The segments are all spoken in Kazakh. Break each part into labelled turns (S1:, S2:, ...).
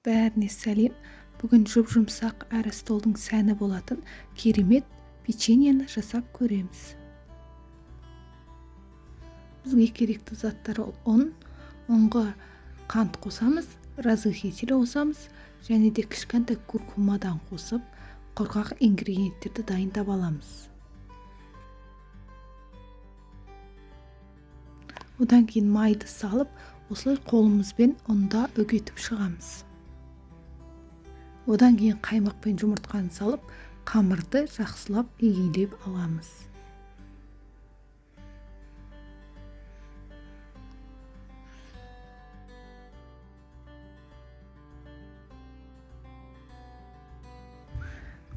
S1: Бәріне сәлем. Бүгін жұп-жұмсақ әрі столдың сәні болатын керемет печеньені жасап көреміз. Бізге керекті заттар ұнға қант қосамыз, разрыхитель қосамыз және де кішкентай куркумадан қосып, құрғақ ингредиенттерді дайындап аламыз. Одан кейін майды салып, осылай қолымызбен ұнда үгетіп шығамыз. Одан кейін қаймақ пен жұмыртқаны салып, қамырды жақсылап егелеп аламыз.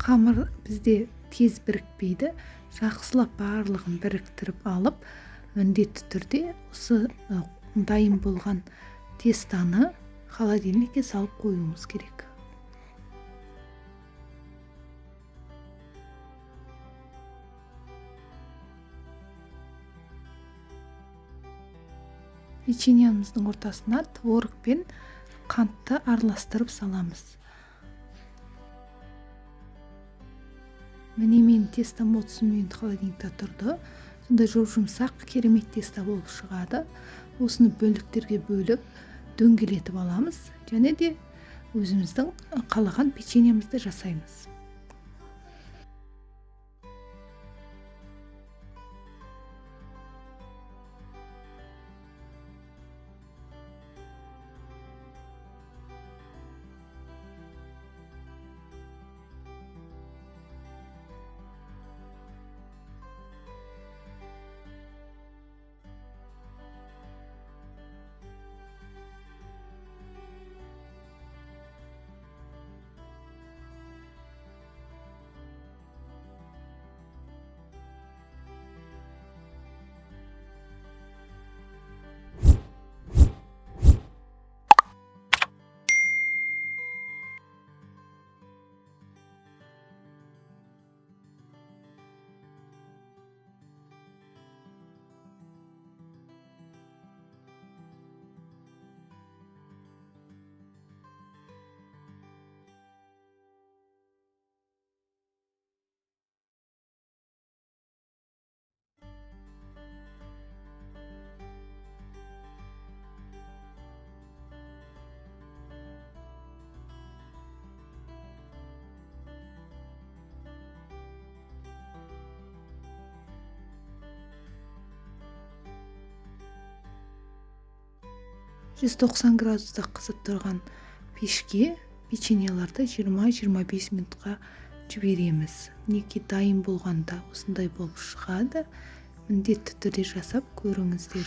S1: Қамыр бізде тез бірікпейді. Жақсылап барлығын біріктіріп алып, міндетті түрде осы дайын болған тестаны холодильникке салып қоюымыз керек. Печеньеміздің ортасына творог пен қантты араластырып саламыз. Міне мен тестам 30 минут холодильникте тұрды. Сонда жұмсақ керемет теста болып шығады. Осыны бөліктерге бөліп, дөңгелетіп аламыз. Және де өзіміздің қалаған печеньемізді жасаймыз. «190 градуста қызып тұрған пешке печеньеларды 20-25 минутқа жібереміз. Мінекей дайын болғанда осындай болып шығады. Міндетті түрде жасап көріңіздер.